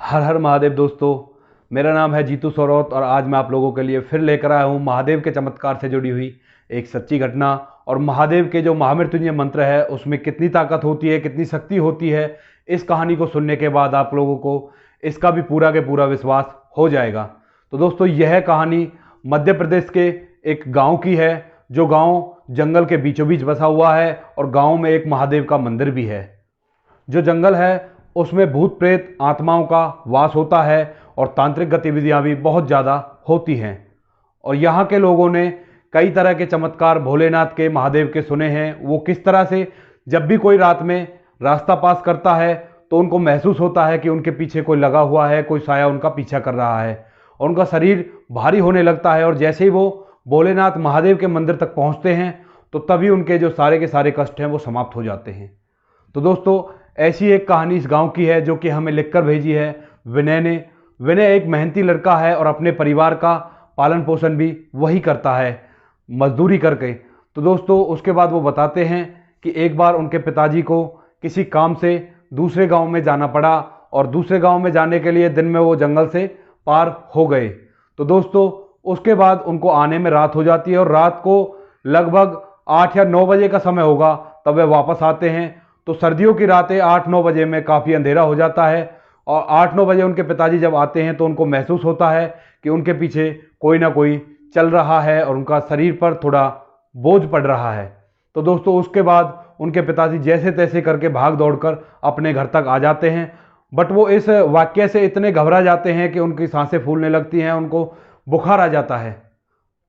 हर हर महादेव दोस्तों। मेरा नाम है जीतू सौरौत और आज मैं आप लोगों के लिए फिर लेकर आया हूँ महादेव के चमत्कार से जुड़ी हुई एक सच्ची घटना। और महादेव के जो महामृत्युंजय मंत्र है उसमें कितनी ताकत होती है, कितनी शक्ति होती है, इस कहानी को सुनने के बाद आप लोगों को इसका भी पूरा के पूरा विश्वास हो जाएगा। तो दोस्तों, यह कहानी मध्य प्रदेश के एक गाँव की है, जो गाँव जंगल के बीचों बीच बसा हुआ है और गाँव में एक महादेव का मंदिर भी है। जो जंगल है उसमें भूत प्रेत आत्माओं का वास होता है और तांत्रिक गतिविधियां भी बहुत ज़्यादा होती हैं। और यहाँ के लोगों ने कई तरह के चमत्कार भोलेनाथ के, महादेव के सुने हैं। वो किस तरह से जब भी कोई रात में रास्ता पास करता है तो उनको महसूस होता है कि उनके पीछे कोई लगा हुआ है, कोई साया उनका पीछा कर रहा है और उनका शरीर भारी होने लगता है। और जैसे ही वो भोलेनाथ महादेव के मंदिर तक पहुँचते हैं तो तभी उनके जो सारे के सारे कष्ट हैं वो समाप्त हो जाते हैं। तो दोस्तों, ऐसी एक कहानी इस गांव की है जो कि हमें लिखकर भेजी है विनय ने। विनय एक मेहनती लड़का है और अपने परिवार का पालन पोषण भी वही करता है मजदूरी करके। तो दोस्तों, उसके बाद वो बताते हैं कि एक बार उनके पिताजी को किसी काम से दूसरे गांव में जाना पड़ा और दूसरे गांव में जाने के लिए दिन में वो जंगल से पार हो गए। तो दोस्तों, उसके बाद उनको आने में रात हो जाती है और रात को लगभग 8 या 9 बजे का समय होगा तब वे वापस आते हैं। तो सर्दियों की रातें 8-9 बजे में काफ़ी अंधेरा हो जाता है और 8-9 बजे उनके पिताजी जब आते हैं तो उनको महसूस होता है कि उनके पीछे कोई ना कोई चल रहा है और उनका शरीर पर थोड़ा बोझ पड़ रहा है। तो दोस्तों, उसके बाद उनके पिताजी जैसे तैसे करके भाग दौड़कर अपने घर तक आ जाते हैं। बट वो इस वाक्य से इतने घबरा जाते हैं कि उनकी सांसें फूलने लगती हैं, उनको बुखार आ जाता है।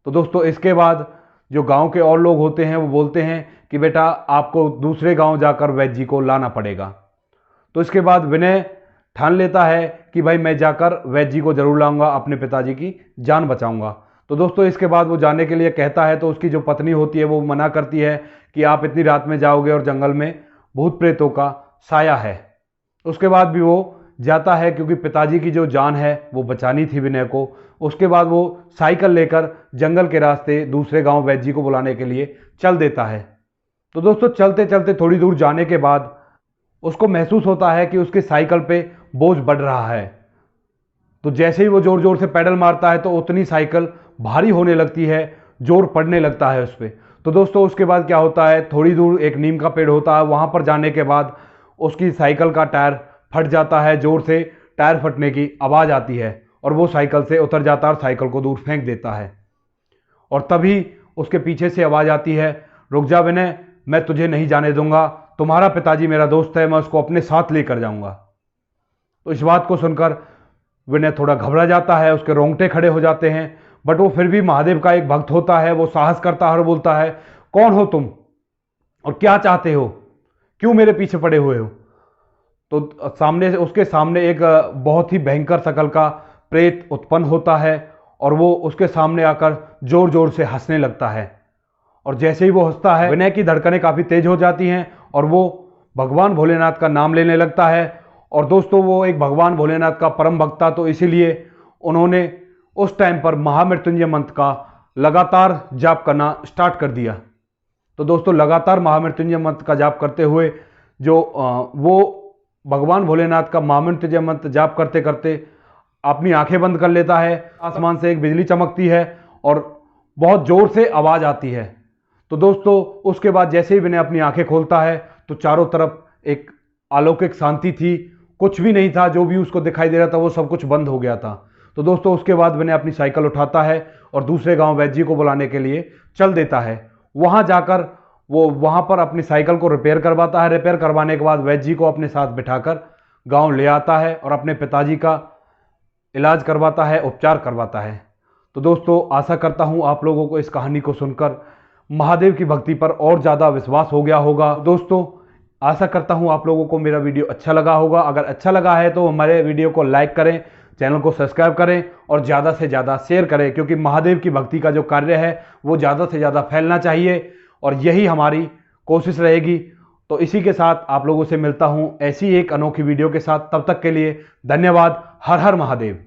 तो दोस्तों, इसके बाद जो गांव के और लोग होते हैं वो बोलते हैं कि बेटा, आपको दूसरे गांव जाकर वैद्य जी को लाना पड़ेगा। तो इसके बाद विनय ठान लेता है कि भाई मैं जाकर वैद्य जी को जरूर लाऊंगा, अपने पिताजी की जान बचाऊंगा। तो दोस्तों, इसके बाद वो जाने के लिए कहता है तो उसकी जो पत्नी होती है वो मना करती है कि आप इतनी रात में जाओगे और जंगल में भूत प्रेतों का साया है। उसके बाद भी वो जाता है क्योंकि पिताजी की जो जान है वो बचानी थी विनय को। उसके बाद वो साइकिल लेकर जंगल के रास्ते दूसरे गांव वैद्य जी को बुलाने के लिए चल देता है। तो दोस्तों, चलते चलते थोड़ी दूर जाने के बाद उसको महसूस होता है कि उसकी साइकिल पे बोझ बढ़ रहा है। तो जैसे ही वो जोर जोर से पैडल मारता है तो उतनी साइकिल भारी होने लगती है, जोर पड़ने लगता है उस पर। तो दोस्तों, उसके बाद क्या होता है, थोड़ी दूर एक नीम का पेड़ होता है, वहाँ पर जाने के बाद उसकी साइकिल का टायर फट जाता है। जोर से टायर फटने की आवाज़ आती है और वो साइकिल से उतर जाता है और साइकिल को दूर फेंक देता है। और तभी उसके पीछे से आवाज़ आती है, रुक जा विनय, मैं तुझे नहीं जाने दूंगा, तुम्हारा पिताजी मेरा दोस्त है, मैं उसको अपने साथ लेकर जाऊंगा। तो इस बात को सुनकर विनय थोड़ा घबरा जाता है, उसके रोंगटे खड़े हो जाते हैं। बट वो फिर भी महादेव का एक भक्त होता है, वो साहस करता है और बोलता है, कौन हो तुम और क्या चाहते हो, क्यों मेरे पीछे पड़े हुए हो। तो सामने से उसके सामने एक बहुत ही भयंकर शकल का प्रेत उत्पन्न होता है और वो उसके सामने आकर जोर जोर से हंसने लगता है। और जैसे ही वो हंसता है, विनय की धड़कनें काफ़ी तेज हो जाती हैं और वो भगवान भोलेनाथ का नाम लेने लगता है। और दोस्तों, वो एक भगवान भोलेनाथ का परम भक्त था, तो इसीलिए उन्होंने उस टाइम पर महामृत्युंजय मंत्र का लगातार जाप करना स्टार्ट कर दिया। तो दोस्तों, लगातार महामृत्युंजय मंत्र का जाप करते हुए वो भगवान भोलेनाथ का महामृत्युंजय मंत्र जाप करते करते अपनी आंखें बंद कर लेता है। आसमान से एक बिजली चमकती है और बहुत जोर से आवाज़ आती है। तो दोस्तों, उसके बाद जैसे ही विनय अपनी आंखें खोलता है तो चारों तरफ एक अलौकिक शांति थी, कुछ भी नहीं था, जो भी उसको दिखाई दे रहा था वो सब कुछ बंद हो गया था। तो दोस्तों, उसके बाद विनय अपनी साइकिल उठाता है और दूसरे गांव वैद्य जी को बुलाने के लिए चल देता है। वहां जाकर वो वहां पर अपनी साइकिल को रिपेयर करवाता है। रिपेयर करवाने के बाद वैद्य जी को अपने साथ बिठाकर गाँव ले आता है और अपने पिताजी का इलाज करवाता है, उपचार करवाता है। तो दोस्तों, आशा करता हूँ आप लोगों को इस कहानी को सुनकर महादेव की भक्ति पर और ज़्यादा विश्वास हो गया होगा। दोस्तों, आशा करता हूँ आप लोगों को मेरा वीडियो अच्छा लगा होगा। अगर अच्छा लगा है तो हमारे वीडियो को लाइक करें, चैनल को सब्सक्राइब करें और ज़्यादा से ज़्यादा शेयर करें, क्योंकि महादेव की भक्ति का जो कार्य है वो ज़्यादा से ज़्यादा फैलना चाहिए और यही हमारी कोशिश रहेगी। तो इसी के साथ आप लोगों से मिलता हूँ ऐसी एक अनोखी वीडियो के साथ। तब तक के लिए धन्यवाद। हर हर महादेव।